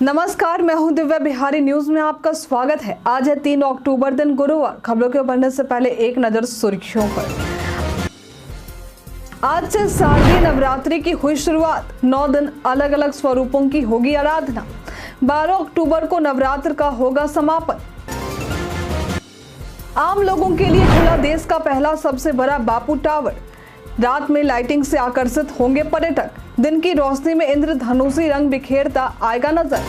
नमस्कार, मैं हूं दिव्या बिहारी। न्यूज में आपका स्वागत है। आज है 3 अक्टूबर दिन गुरुवार। खबरों के बढ़ने से पहले एक नजर सुर्खियों पर। आज से शारदीय नवरात्रि की हुई शुरुआत। 9 दिन अलग अलग स्वरूपों की होगी आराधना। 12 अक्टूबर को नवरात्र का होगा समापन। आम लोगों के लिए खुला देश का पहला सबसे बड़ा बापू टावर। रात में लाइटिंग से आकर्षित होंगे पर्यटक। दिन की रोशनी में इंद्रधनुषी रंग बिखेरता आएगा नजर।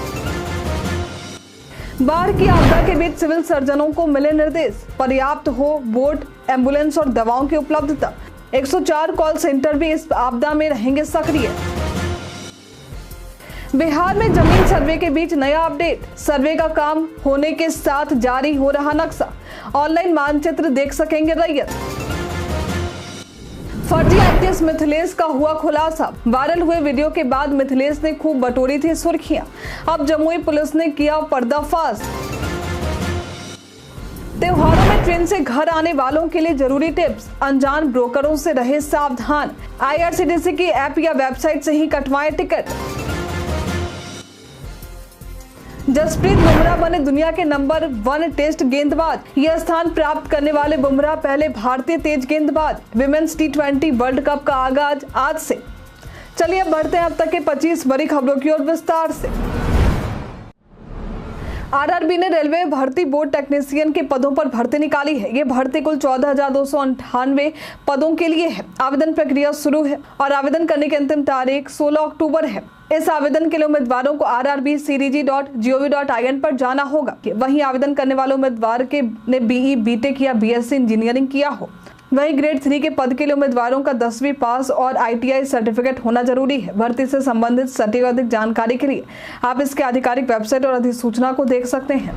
बाढ़ की आपदा के बीच सिविल सर्जनों को मिले निर्देश। पर्याप्त हो बोट, एम्बुलेंस और दवाओं की उपलब्धता। 104 कॉल सेंटर भी इस आपदा में रहेंगे सक्रिय। बिहार में जमीन सर्वे के बीच नया अपडेट। सर्वे का काम होने के साथ जारी हो रहा नक्शा। ऑनलाइन मानचित्र देख सकेंगे रैयत। फर्जी आईपीएस मिथिलेश का हुआ खुलासा। वायरल हुए वीडियो के बाद मिथिलेश ने खूब बटोरी थी सुर्खियां। अब जमुई पुलिस ने किया पर्दाफाश। त्योहारों में ट्रेन से घर आने वालों के लिए जरूरी टिप्स। अनजान ब्रोकरों से रहे सावधान। आईआरसीटीसी की ऐप या वेबसाइट से ही कटवाएं टिकट। जसप्रीत बुमराह बने दुनिया के नंबर 1 टेस्ट गेंदबाज। यह स्थान प्राप्त करने वाले बुमराह पहले भारतीय तेज गेंदबाज। विमेंस T20 वर्ल्ड कप का आगाज आज से। चलिए अब बढ़ते हैं अब तक के 25 बड़ी खबरों की ओर विस्तार से। आरआरबी ने रेलवे भर्ती बोर्ड टेक्नीशियन के पदों पर भर्ती निकाली है। ये भर्ती कुल 14,298 पदों के लिए है। आवेदन प्रक्रिया शुरू है और आवेदन करने की अंतिम तारीख 16 अक्टूबर है। इस आवेदन के लिए उम्मीदवारों को rrbcdg.gov.in पर जाना होगा। वहीं आवेदन करने वाले उम्मीदवार के ने बीई, बीटेक या बीएससी इंजीनियरिंग किया हो। वहीं ग्रेड 3 के पद के लिए उम्मीदवारों का 10वीं पास और आईटीआई सर्टिफिकेट होना जरूरी है। भर्ती से संबंधित सटीक और अधिक जानकारी के लिए आप इसके आधिकारिक वेबसाइट और अधिसूचना को देख सकते हैं।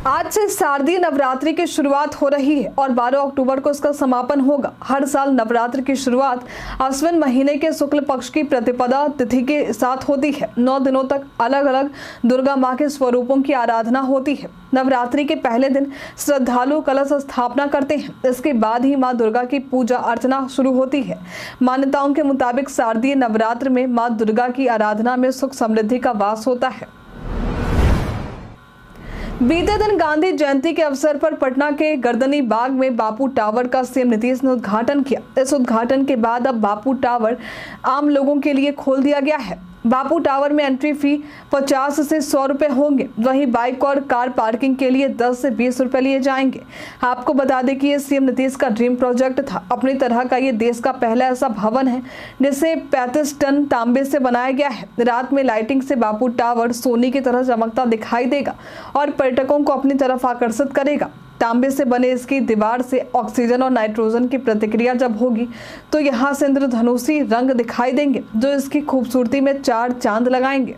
आज से शारदीय नवरात्रि की शुरुआत हो रही है और 12 अक्टूबर को इसका समापन होगा। हर साल नवरात्र की शुरुआत अश्विन महीने के शुक्ल पक्ष की प्रतिपदा तिथि के साथ होती है। 9 दिनों तक अलग अलग दुर्गा माँ के स्वरूपों की आराधना होती है। नवरात्रि के पहले दिन श्रद्धालु कलश स्थापना करते हैं। इसके बाद ही माँ दुर्गा की पूजा अर्चना शुरू होती है। मान्यताओं के मुताबिक शारदीय नवरात्र में माँ दुर्गा की आराधना में सुख समृद्धि का वास होता है। बीते दिन गांधी जयंती के अवसर पर पटना के गर्दनी बाग में बापू टावर का सीएम नीतीश ने उद्घाटन किया। इस उद्घाटन के बाद अब बापू टावर आम लोगों के लिए खोल दिया गया है। बापू टावर में एंट्री फी 50 से 100 रुपए होंगे। वहीं बाइक और कार पार्किंग के लिए 10 से 20 रुपए लिए जाएंगे। आपको बता दें कि ये सीएम नीतीश का ड्रीम प्रोजेक्ट था। अपनी तरह का ये देश का पहला ऐसा भवन है जिसे 35 टन तांबे से बनाया गया है। रात में लाइटिंग से बापू टावर सोने की तरह चमकता दिखाई देगा और पर्यटकों को अपनी तरफ आकर्षित करेगा। तांबे से बने इसकी दीवार से ऑक्सीजन और नाइट्रोजन की प्रतिक्रिया जब होगी तो यहाँ से इंद्रधनुषी रंग दिखाई देंगे जो इसकी खूबसूरती में 4 चांद लगाएंगे।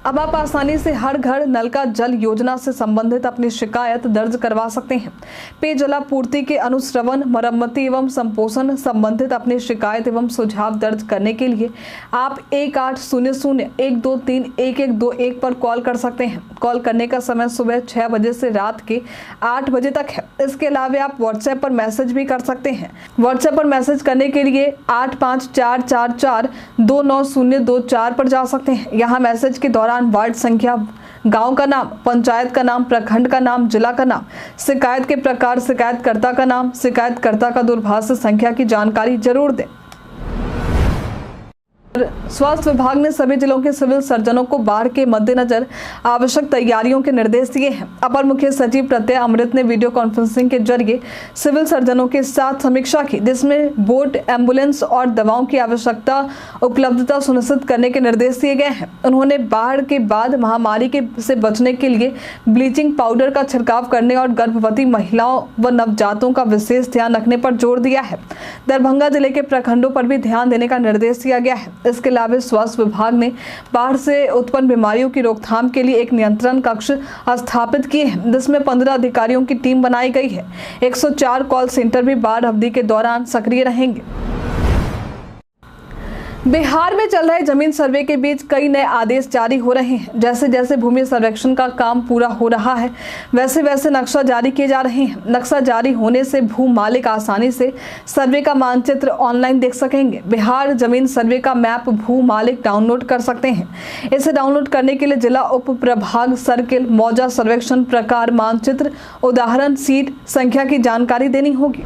अब आप आसानी से हर घर नल का जल योजना से संबंधित अपनी शिकायत दर्ज करवा सकते हैं। पेयजलापूर्ति के अनुश्रवण, मरम्मति एवं संपोषण संबंधित अपनी शिकायत एवं सुझाव दर्ज करने के लिए आप 1800-123-1121 पर कॉल कर सकते हैं। कॉल करने का समय सुबह 6 बजे से रात के 8 बजे तक है। इसके अलावा आप व्हाट्सएप पर मैसेज भी कर सकते हैं। व्हाट्सएप पर मैसेज करने के लिए 8544429024 पर जा सकते हैं। यहाँ मैसेज के दौरान वार्ड संख्या, गांव का नाम, पंचायत का नाम, प्रखंड का नाम, जिला का नाम, शिकायत के प्रकार, शिकायतकर्ता का नाम, शिकायतकर्ता का दूरभाष संख्या की जानकारी जरूर दें। स्वास्थ्य विभाग ने सभी जिलों के सिविल सर्जनों को बाढ़ के मद्देनजर आवश्यक तैयारियों के निर्देश दिए हैं। अपर मुख्य सचिव प्रत्यय अमृत ने वीडियो कॉन्फ्रेंसिंग के जरिए सिविल सर्जनों के साथ समीक्षा की, जिसमें बोट, एम्बुलेंस और दवाओं की आवश्यकता उपलब्धता सुनिश्चित करने के निर्देश दिए गए हैं। उन्होंने बाढ़ के बाद महामारी से बचने के लिए ब्लीचिंग पाउडर का छिड़काव करने और गर्भवती महिलाओं व नवजातों का विशेष ध्यान रखने पर जोर दिया है। दरभंगा जिले के प्रखंडों पर भी ध्यान देने का निर्देश दिया गया है। इसके अलावा स्वास्थ्य विभाग ने बाढ़ से उत्पन्न बीमारियों की रोकथाम के लिए एक नियंत्रण कक्ष स्थापित किए हैं, जिसमें 15 अधिकारियों की टीम बनाई गई है। 104 कॉल सेंटर भी बाढ़ अवधि के दौरान सक्रिय रहेंगे। बिहार में चल रहे जमीन सर्वे के बीच कई नए आदेश जारी हो रहे हैं। जैसे जैसे भूमि सर्वेक्षण का काम पूरा हो रहा है, वैसे वैसे नक्शा जारी किए जा रहे हैं। नक्शा जारी होने से भू मालिक आसानी से सर्वे का मानचित्र ऑनलाइन देख सकेंगे। बिहार जमीन सर्वे का मैप भू मालिक डाउनलोड कर सकते हैं। इसे डाउनलोड करने के लिए जिला, उप प्रभाग, सर्किल, मौजा, सर्वेक्षण प्रकार, मानचित्र, उदाहरण, सीट संख्या की जानकारी देनी होगी।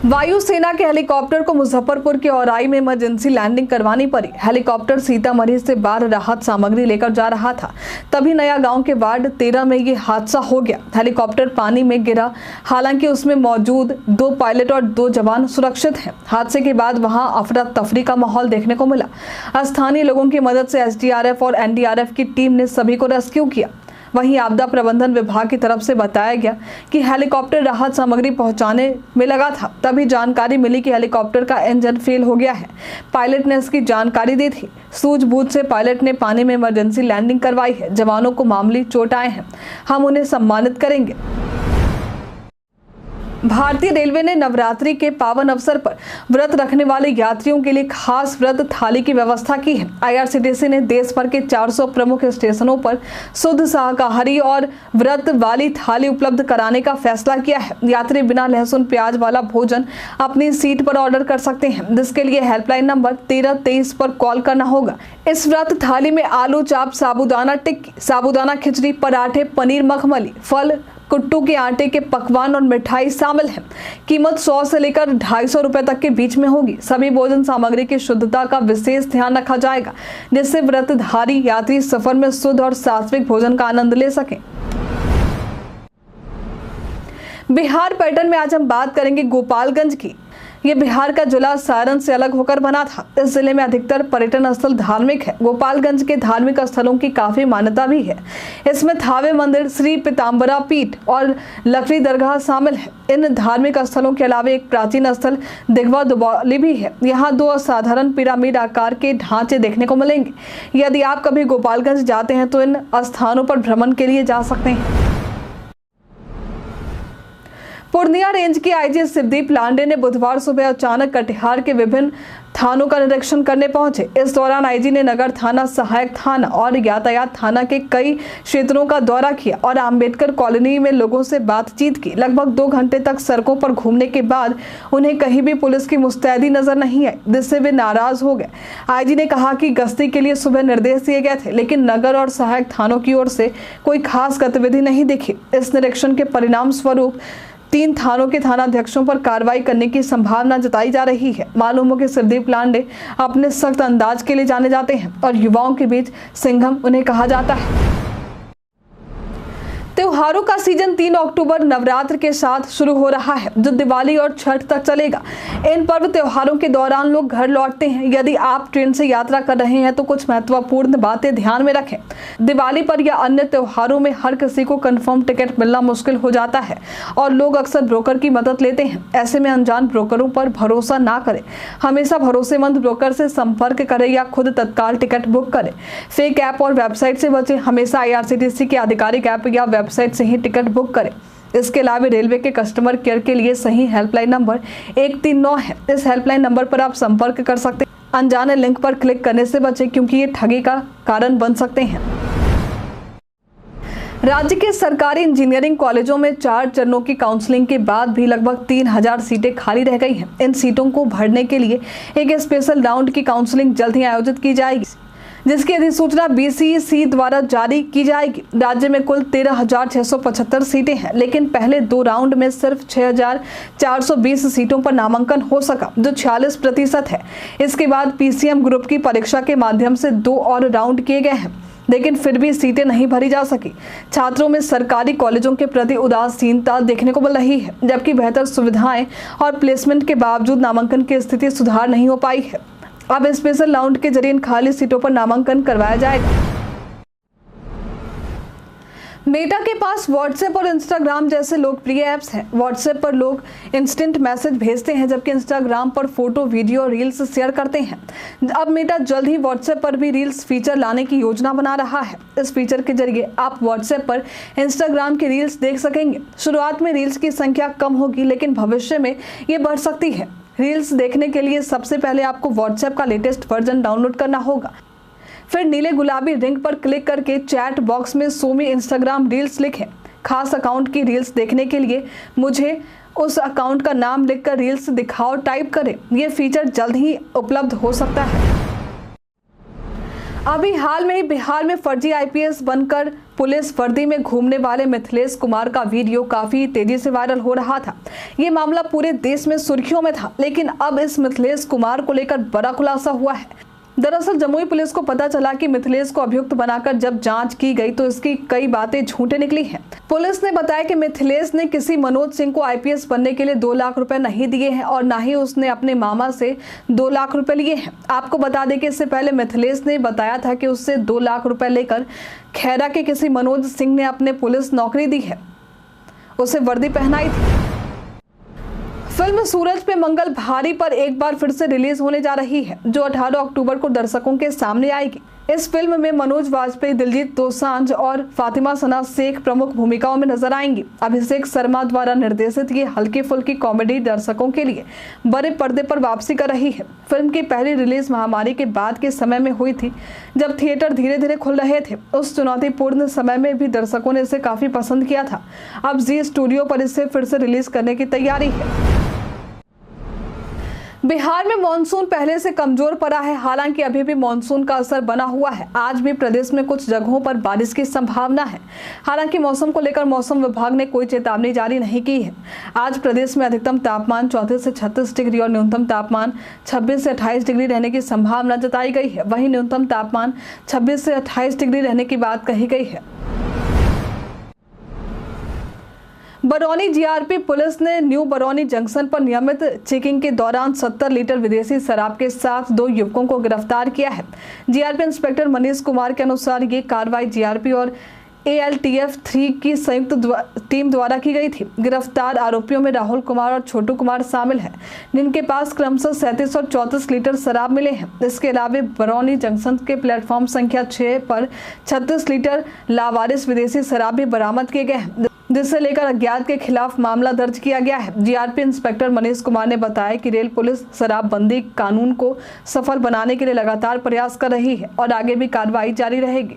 वायुसेना के हेलीकॉप्टर को मुजफ्फरपुर के औराई में इमरजेंसी लैंडिंग करवानी पड़ी। हेलीकॉप्टर सीतामढ़ी से बाढ़ राहत सामग्री लेकर जा रहा था, तभी नया गांव के वार्ड 13 में ये हादसा हो गया। हेलीकॉप्टर पानी में गिरा, हालांकि उसमें मौजूद 2 पायलट और 2 जवान सुरक्षित हैं। हादसे के बाद वहां अफरा तफरी का माहौल देखने को मिला। स्थानीय लोगों की मदद से एसडीआरएफ और एनडीआरएफ की टीम ने सभी को रेस्क्यू किया। वहीं आपदा प्रबंधन विभाग की तरफ से बताया गया कि हेलीकॉप्टर राहत सामग्री पहुंचाने में लगा था, तभी जानकारी मिली कि हेलीकॉप्टर का इंजन फेल हो गया है। पायलट ने इसकी जानकारी दी थी। सूझबूझ से पायलट ने पानी में इमरजेंसी लैंडिंग करवाई है। जवानों को मामूली चोट आए हैं, हम उन्हें सम्मानित करेंगे। भारतीय रेलवे ने नवरात्रि के पावन अवसर पर व्रत रखने वाले यात्रियों के लिए खास व्रत थाली की व्यवस्था की है। आईआरसीटीसी ने देश भर के 400 प्रमुख स्टेशनों पर शुद्ध शाकाहारी और व्रत वाली थाली उपलब्ध कराने का फैसला किया है। यात्री बिना लहसुन प्याज वाला भोजन अपनी सीट पर ऑर्डर कर सकते हैं, जिसके लिए हेल्पलाइन नंबर 1323 पर कॉल करना होगा। इस व्रत थाली में आलू चाप, साबूदाना टिक्की, साबूदाना खिचड़ी, पराठे, पनीर मखमली, फल, कुट्टू के आटे के पकवान और मिठाई शामिल है। कीमत 100 से लेकर 250 रुपए तक के बीच में होगी। सभी भोजन सामग्री की शुद्धता का विशेष ध्यान रखा जाएगा, जिससे व्रतधारी यात्री सफर में शुद्ध और सात्विक भोजन का आनंद ले सकें। बिहार पर्यटन में आज हम बात करेंगे गोपालगंज की। ये बिहार का जिला सारण से अलग होकर बना था। इस जिले में अधिकतर पर्यटन स्थल धार्मिक है। गोपालगंज के धार्मिक स्थलों की काफी मान्यता भी है। इसमें थावे मंदिर, श्री पीताम्बरा पीठ और लकड़ी दरगाह शामिल है। इन धार्मिक स्थलों के अलावा एक प्राचीन स्थल दिघवा दुबौली भी है। यहाँ 2 असाधारण पिरामिड आकार के ढांचे देखने को मिलेंगे। यदि आप कभी गोपालगंज जाते हैं तो इन स्थानों पर भ्रमण के लिए जा सकते हैं। पूर्णिया रेंज की आईजी शिवदीप लांडे ने बुधवार सुबह अचानक कटिहार के विभिन्न थानों का निरीक्षण करने पहुंचे। इस दौरान आईजी ने नगर थाना, सहायक थाना और यातायात थाना के कई क्षेत्रों का दौरा किया और अंबेडकर कॉलोनी में लोगों से बातचीत की। लगभग 2 घंटे तक सड़कों पर घूमने के बाद उन्हें कहीं भी पुलिस की मुस्तैदी नजर नहीं आई, जिससे वे नाराज हो गए। आईजी ने कहा कि गश्ती के लिए सुबह निर्देश दिए गए थे, लेकिन नगर और सहायक थानों की ओर से कोई खास गतिविधि नहीं दिखी। इस निरीक्षण के परिणाम स्वरूप 3 थानों के थानाध्यक्षों पर कार्रवाई करने की संभावना जताई जा रही है। मालूम हो कि शिवदीप लांडे अपने सख्त अंदाज के लिए जाने जाते हैं और युवाओं के बीच सिंघम उन्हें कहा जाता है। त्योहारों का सीजन 3 अक्टूबर नवरात्र के साथ शुरू हो रहा है, जो दिवाली और छठ तक चलेगा। इन पर्व त्योहारों के दौरान लोग घर लौटते हैं। यदि आप ट्रेन से यात्रा कर रहे हैं तो कुछ महत्वपूर्ण बातें ध्यान में रखें। दिवाली पर या अन्य त्योहारों में हर किसी को कंफर्म टिकट मिलना मुश्किल हो जाता है और लोग अक्सर ब्रोकर की मदद लेते हैं। ऐसे में अनजान ब्रोकरों पर भरोसा ना करें। हमेशा भरोसेमंद ब्रोकर से संपर्क करें या खुद तत्काल टिकट बुक करें। फेक ऐप और वेबसाइट से बचें। हमेशा आईआरसीटीसी के आधिकारिक ऐप या वेबसाइट से ही टिकट बुक करें। इसके अलावा रेलवे के कस्टमर केयर के लिए सही हेल्पलाइन नंबर 139 है। इस हेल्पलाइन नंबर पर आप संपर्क कर सकते हैं। अनजाने लिंक पर क्लिक करने से बचें, क्योंकि ये ठगी का कारण बन सकते हैं। राज्य के सरकारी इंजीनियरिंग कॉलेजों में 4 चरणों की काउंसलिंग के बाद भी लगभग 3000 सीटें खाली रह गई हैं। इन सीटों को भरने के लिए एक स्पेशल राउंड की काउंसलिंग जल्द ही आयोजित की जाएगी, जिसकी अधिसूचना बीसीईसी द्वारा जारी की जाएगी। राज्य में कुल 13,675 सीटें हैं, लेकिन पहले 2 राउंड में सिर्फ 6,420 सीटों पर नामांकन हो सका, जो 46% है। इसके बाद पीसीएम ग्रुप की परीक्षा के माध्यम से 2 और राउंड किए गए हैं, लेकिन फिर भी सीटें नहीं भरी जा सकी। छात्रों में सरकारी कॉलेजों के प्रति उदासीनता देखने को मिल रही है, जबकि बेहतर सुविधाएं और प्लेसमेंट के बावजूद नामांकन की स्थिति सुधार नहीं हो पाई है। अब स्पेशल राउंड के जरिए इन खाली सीटों पर नामांकन करवाया जाएगा। मेटा के पास व्हाट्सएप और इंस्टाग्राम जैसे लोकप्रिय ऐप्स हैं। व्हाट्सएप पर लोग इंस्टेंट मैसेज भेजते हैं, जबकि इंस्टाग्राम पर फोटो, वीडियो और रील्स शेयर करते हैं। अब मेटा जल्द ही व्हाट्सएप पर भी रील्स फीचर लाने की योजना बना रहा है। इस फीचर के जरिए आप व्हाट्सएप पर इंस्टाग्राम की रील्स देख सकेंगे। शुरुआत में रील्स की संख्या कम होगी, लेकिन भविष्य में ये बढ़ सकती है। रील्स देखने के लिए सबसे पहले आपको व्हाट्सएप का लेटेस्ट वर्जन डाउनलोड करना होगा। फिर नीले गुलाबी रिंग पर क्लिक करके चैट बॉक्स में शो मी इंस्टाग्राम रील्स लिखें। खास अकाउंट की रील्स देखने के लिए मुझे उस अकाउंट का नाम लिखकर रील्स दिखाओ टाइप करें। यह फीचर जल्द ही उपलब्ध हो सकता है। अभी हाल में ही बिहार में फर्जी आईपीएस बनकर पुलिस वर्दी में घूमने वाले मिथिलेश कुमार का वीडियो काफी तेजी से वायरल हो रहा था। ये मामला पूरे देश में सुर्खियों में था, लेकिन अब इस मिथिलेश कुमार को लेकर बड़ा खुलासा हुआ है। दरअसल जमुई पुलिस को पता चला कि मिथिलेश को अभियुक्त बनाकर जब जांच की गई तो इसकी कई बातें झूठे निकली हैं। पुलिस ने बताया कि मिथिलेश ने किसी मनोज सिंह को आईपीएस बनने के लिए 2 लाख रुपए नहीं दिए हैं और न ही उसने अपने मामा से 2 लाख रुपए लिए हैं। आपको बता दें कि इससे पहले मिथिलेश ने बताया था कि उससे 2 लाख रुपए लेकर खैरा के किसी मनोज सिंह ने अपने पुलिस नौकरी दी है, उसे वर्दी पहनाई थी। फिल्म सूरज पे मंगल भारी पर एक बार फिर से रिलीज होने जा रही है, जो 18 अक्टूबर को दर्शकों के सामने आएगी। इस फिल्म में मनोज वाजपेयी, दिलजीत दोसांझ और फातिमा सना शेख प्रमुख भूमिकाओं में नजर आएंगी। अभिषेक शर्मा द्वारा निर्देशित ये हल्की फुल्की कॉमेडी दर्शकों के लिए बड़े पर्दे पर वापसी कर रही है। फिल्म की पहली रिलीज महामारी के बाद के समय में हुई थी, जब थिएटर धीरे धीरे खुल रहे थे। उस चुनौतीपूर्ण समय में भी दर्शकों ने इसे काफी पसंद किया था। अब जी स्टूडियो पर इसे फिर से रिलीज करने की तैयारी है। बिहार में मानसून पहले से कमजोर पड़ा है, हालांकि अभी भी मानसून का असर बना हुआ है। आज भी प्रदेश में कुछ जगहों पर बारिश की संभावना है। हालांकि मौसम को लेकर मौसम विभाग ने कोई चेतावनी जारी नहीं की है। आज प्रदेश में अधिकतम तापमान 34 से 36 डिग्री और न्यूनतम तापमान 26 से 28 डिग्री रहने की संभावना जताई गई है। वहीं न्यूनतम तापमान 26 से 28 डिग्री रहने की बात कही गई है। बरौनी जीआरपी पुलिस ने न्यू बरौनी जंक्शन पर नियमित चेकिंग के दौरान 70 लीटर विदेशी शराब के साथ 2 युवकों को गिरफ्तार किया है। जीआरपी इंस्पेक्टर मनीष कुमार के अनुसार ये कार्रवाई जीआरपी और ALTF 3 की संयुक्त टीम द्वारा की गई थी। गिरफ्तार आरोपियों में राहुल कुमार और छोटू कुमार शामिल हैं, जिनके पास क्रमशः 37 और 34 लीटर शराब मिले हैं। इसके अलावा बरौनी जंक्शन के प्लेटफॉर्म संख्या 6 पर 36 लीटर लावारिस विदेशी शराब भी बरामद किए गए हैं, जिससे लेकर अज्ञात के खिलाफ मामला दर्ज किया गया है। जीआरपी इंस्पेक्टर मनीष कुमार ने बताया कि रेल पुलिस शराबबंदी कानून को सफल बनाने के लिए लगातार प्रयास कर रही है और आगे भी कार्रवाई जारी रहेगी।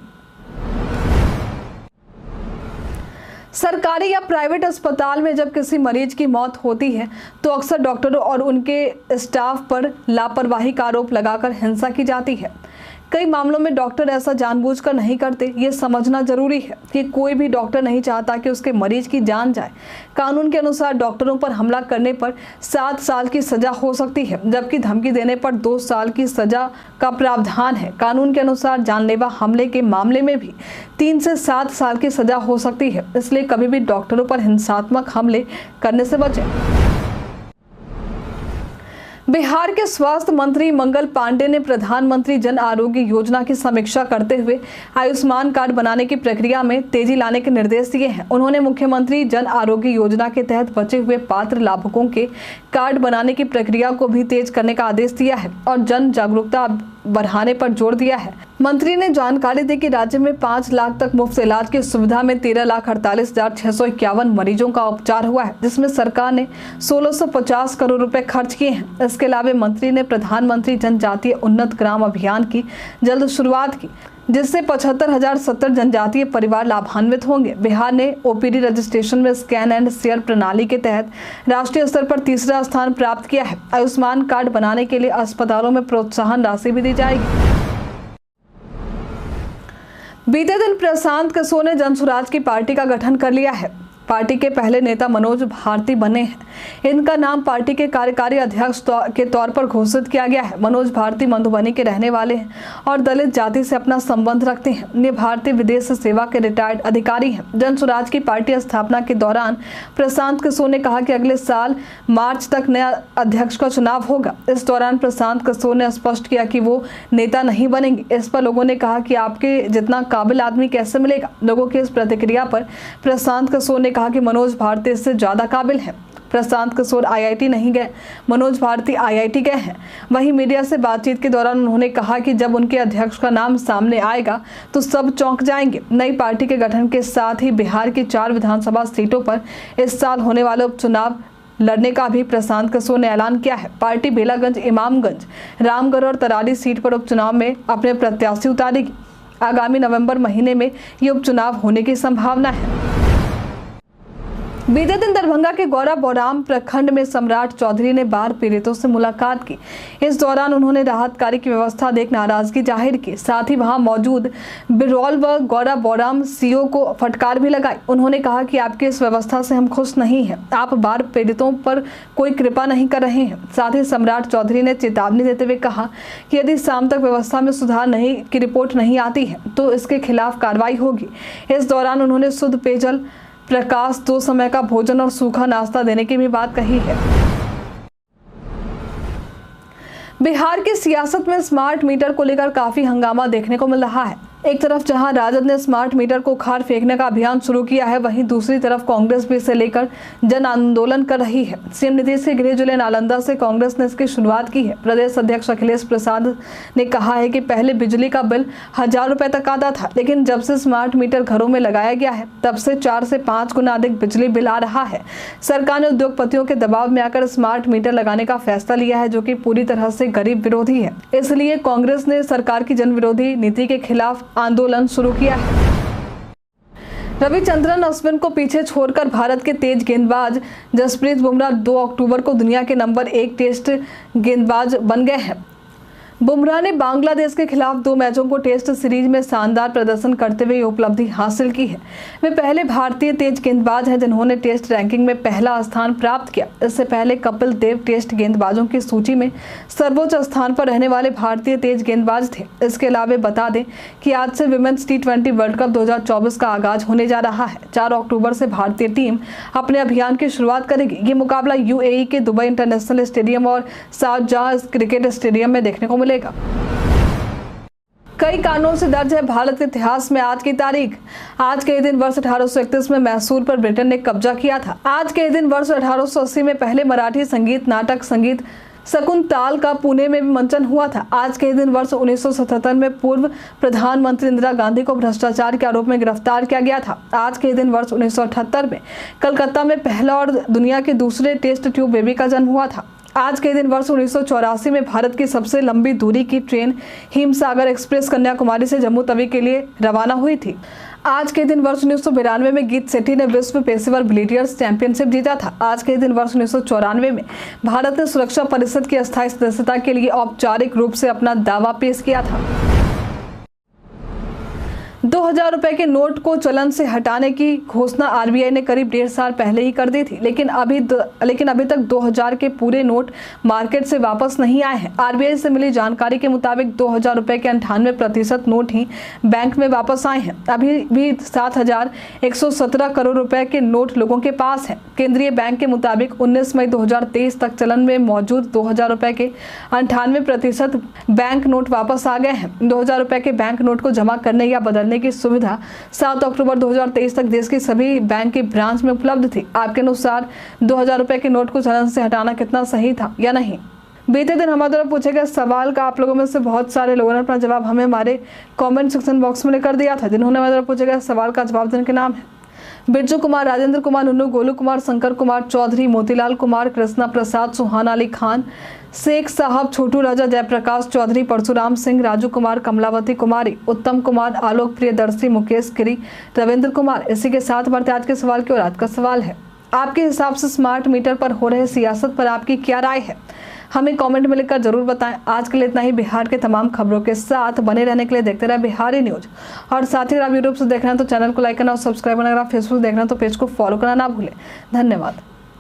सरकारी या प्राइवेट अस्पताल में जब किसी मरीज की मौत होती है तो अक्सर डॉक्टरों और उनके स्टाफ पर लापरवाही का आरोप लगाकर हिंसा की जाती है। कई मामलों में डॉक्टर ऐसा जानबूझकर नहीं करते। ये समझना जरूरी है कि कोई भी डॉक्टर नहीं चाहता कि उसके मरीज की जान जाए। कानून के अनुसार डॉक्टरों पर हमला करने पर 7 साल की सजा हो सकती है, जबकि धमकी देने पर 2 साल की सजा का प्रावधान है। कानून के अनुसार जानलेवा हमले के मामले में भी 3 से 7 साल की सजा हो सकती है। इसलिए कभी भी डॉक्टरों पर हिंसात्मक हमले करने से बचें। बिहार के स्वास्थ्य मंत्री मंगल पांडे ने प्रधानमंत्री जन आरोग्य योजना की समीक्षा करते हुए आयुष्मान कार्ड बनाने की प्रक्रिया में तेजी लाने के निर्देश दिए हैं। उन्होंने मुख्यमंत्री जन आरोग्य योजना के तहत बचे हुए पात्र लाभुकों के कार्ड बनाने की प्रक्रिया को भी तेज करने का आदेश दिया है और जन जागरूकता बढ़ाने पर जोर दिया है। मंत्री ने जानकारी दी कि राज्य में 5 लाख तक मुफ्त इलाज की सुविधा में 13,48,651 मरीजों का उपचार हुआ है, जिसमें सरकार ने 1650 करोड़ रुपए खर्च किए हैं। इसके अलावा मंत्री ने प्रधानमंत्री जनजातीय उन्नत ग्राम अभियान की जल्द शुरुआत की, जिससे 75,070 जनजातीय परिवार लाभान्वित होंगे। बिहार ने ओपीडी रजिस्ट्रेशन में स्कैन एंड शेयर प्रणाली के तहत राष्ट्रीय स्तर पर 3रा स्थान प्राप्त किया है। आयुष्मान कार्ड बनाने के लिए अस्पतालों में प्रोत्साहन राशि भी दी जाएगी। बीते दिन प्रशांत किशोर ने जनसुराज की पार्टी का गठन कर लिया है। पार्टी के पहले नेता मनोज भारती बने हैं। इनका नाम पार्टी के कार्यकारी अध्यक्ष के तौर पर घोषित किया गया है। मनोज भारती मधुबनी के रहने वाले हैं और दलित जाति से अपना संबंध रखते हैं। ये भारतीय विदेश सेवा के रिटायर्ड अधिकारी हैं। जनसुराज की पार्टी स्थापना के दौरान प्रशांत किशोर ने कहा कि अगले साल मार्च तक नया अध्यक्ष का चुनाव होगा। इस दौरान प्रशांत किशोर ने स्पष्ट किया कि वो नेता नहीं बनेंगे। इस पर लोगों ने कहा कि आपके जितना काबिल आदमी कैसे मिलेगा। लोगों की इस प्रतिक्रिया पर प्रशांत किशोर ने कहा कि मनोज भारती इससे ज्यादा काबिल है। प्रशांत किशोर IIT नहीं गए, मनोज भारती IIT गए हैं। वहीं मीडिया से बातचीत के दौरान उन्होंने कहा कि जब उनके अध्यक्ष का नाम सामने आएगा तो सब चौंक जाएंगे। नई पार्टी के गठन के साथ ही बिहार की 4 विधानसभा सीटों पर इस साल होने वाले उपचुनाव लड़ने का भी प्रशांत किशोर ने ऐलान किया है। पार्टी बेलागंज, इमामगंज, रामगढ़ और तरारी सीट पर उपचुनाव में अपने प्रत्याशी उतारेगी। आगामी नवंबर महीने में ये उपचुनाव होने की संभावना है। बीते दिन दरभंगा के गौरा बौराम प्रखंड में सम्राट चौधरी ने बाढ़ पीड़ितों से मुलाकात की। इस दौरान उन्होंने राहत कार्य की व्यवस्था देख नाराजगी जाहिर की। साथ ही वहां मौजूद बिरौल व गौरा बौराम सीओ को फटकार भी लगाई। उन्होंने कहा कि आपकी इस व्यवस्था से हम खुश नहीं हैं। आप बाढ़ पीड़ितों पर कोई कृपा नहीं कर रहे हैं। साथ ही सम्राट चौधरी ने चेतावनी देते हुए कहा कि यदि शाम तक व्यवस्था में सुधार की रिपोर्ट नहीं आती है तो इसके खिलाफ कार्रवाई होगी। इस दौरान उन्होंने शुद्ध पेयजल, प्रकाश, 2 समय का भोजन और सूखा नाश्ता देने की भी बात कही है। बिहार की सियासत में स्मार्ट मीटर को लेकर काफी हंगामा देखने को मिल रहा है। एक तरफ जहां राजद ने स्मार्ट मीटर को उखाड़ फेंकने का अभियान शुरू किया है, वहीं दूसरी तरफ कांग्रेस भी इसे लेकर जन आंदोलन कर रही है। सीएम नीतीश के गृह जिले नालंदा से कांग्रेस ने इसकी शुरुआत की है। प्रदेश अध्यक्ष अखिलेश प्रसाद ने कहा है कि पहले बिजली का बिल 1000 रुपए तक आता था, लेकिन जब से स्मार्ट मीटर घरों में लगाया गया है तब से 4 से 5 गुना अधिक बिजली बिल आ रहा है। सरकार ने उद्योगपतियों के दबाव में आकर स्मार्ट मीटर लगाने का फैसला लिया है, जो कि पूरी तरह से गरीब विरोधी है। इसलिए कांग्रेस ने सरकार की जन विरोधी नीति के खिलाफ आंदोलन शुरू किया है। रविचंद्रन अश्विन को पीछे छोड़कर भारत के तेज गेंदबाज जसप्रीत बुमराह 2 अक्टूबर को दुनिया के नंबर 1 टेस्ट गेंदबाज बन गए हैं। बुमराह ने बांग्लादेश के खिलाफ 2 मैचों को टेस्ट सीरीज में शानदार प्रदर्शन करते हुए उपलब्धि हासिल की है। वे पहले भारतीय तेज गेंदबाज हैं जिन्होंने टेस्ट रैंकिंग में पहला स्थान प्राप्त किया। इससे पहले कपिल देव टेस्ट गेंदबाजों की सूची में सर्वोच्च स्थान पर रहने वाले भारतीय तेज गेंदबाज थे। इसके अलावा बता दें कि आज से विमेंस T20 वर्ल्ड कप 2024 का आगाज होने जा रहा है। 4 अक्टूबर से भारतीय टीम अपने अभियान की शुरुआत करेगी। ये मुकाबला UAE के दुबई इंटरनेशनल स्टेडियम और शारजाह क्रिकेट स्टेडियम में देखने को मिलेगा। कई कारणों से दर्ज है भारत के इतिहास में आज की तारीख। आज के दिन वर्ष 1831 में मैसूर पर ब्रिटेन ने कब्जा किया था। आज के दिन वर्ष 1880 में पहले मराठी संगीत नाटक संगीत शकुंतला का पुणे में मंचन हुआ था। आज के दिन वर्ष 1977 में पूर्व प्रधानमंत्री इंदिरा गांधी को भ्रष्टाचार के आरोप में गिरफ्तार किया गया था। आज के दिन वर्ष 1978 में कलकत्ता में पहला और दुनिया के दूसरे टेस्ट ट्यूब बेबी का जन्म हुआ था। आज के दिन वर्ष 1984 में भारत की सबसे लंबी दूरी की ट्रेन हिमसागर एक्सप्रेस कन्याकुमारी से जम्मू तवी के लिए रवाना हुई थी। आज के दिन वर्ष 1992 में गीत सेठी ने विश्व पेशेवर बिलियर्ड्स चैंपियनशिप जीता था। आज के दिन वर्ष 1994 में भारत ने सुरक्षा परिषद की अस्थायी सदस्यता के लिए औपचारिक रूप से अपना दावा पेश किया था। 2000 रुपए के नोट को चलन से हटाने की घोषणा आरबीआई ने करीब 1.5 साल पहले ही कर दी थी, लेकिन अभी तक 2000 के पूरे नोट मार्केट से वापस नहीं आए हैं। आरबीआई से मिली जानकारी के मुताबिक 2000 रुपए के 98% नोट ही बैंक में वापस आए हैं। अभी भी 7117 करोड़ रुपए के नोट लोगों के पास हैं। केंद्रीय बैंक के मुताबिक 19 मई 2023 तक चलन में मौजूद 2000 रुपए के 98% बैंक नोट वापस आ गए हैं। 2000 रुपए के बैंक नोट को जमा करने या बदलने की सुविधा 7 अक्टूबर 2023 तक देश के सभी बैंक के ब्रांच में उपलब्ध थी। आपके अनुसार 2000 रुपए के नोट को चलन से हटाना कितना सही था या नहीं? बीते दिन हमारे द्वारा पूछे गए सवाल का आप लोगों में से बहुत सारे लोगों ने अपना जवाब हमें हमारे कमेंट सेक्शन बॉक्स में लेकर दिया था। जिन्होंने हमारे द्वारा पूछे गए सवाल का जवाब देने के नाम है बिरजू कुमार, राजेंद्र कुमार, नुन्नू, गोलू कुमार, शंकर कुमार चौधरी, मोतीलाल कुमार, कृष्णा प्रसाद, सुहान अली खान, शेख साहब, छोटू राजा, जयप्रकाश चौधरी, परशुराम सिंह, राजू कुमार, कमलावती कुमारी, उत्तम कुमार, आलोक प्रियदर्शी, मुकेश गिरी, रविंद्र कुमार। इसी के साथ बढ़ते आज के सवाल की ओर। आज का सवाल है, आपके हिसाब से स्मार्ट मीटर पर हो रहे सियासत पर आपकी क्या राय है? हमें कमेंट में लिखकर जरूर बताएं। आज के लिए इतना ही। बिहार के तमाम खबरों के साथ बने रहने के लिए देखते रहे बिहारी न्यूज। और साथ ही अगर आप यूट्यूब से देख रहे हैं तो चैनल को लाइक करना और सब्सक्राइब करना। अगर आप फेसबुक देख रहे हैं तो पेज को फॉलो करना ना भूलें। धन्यवाद।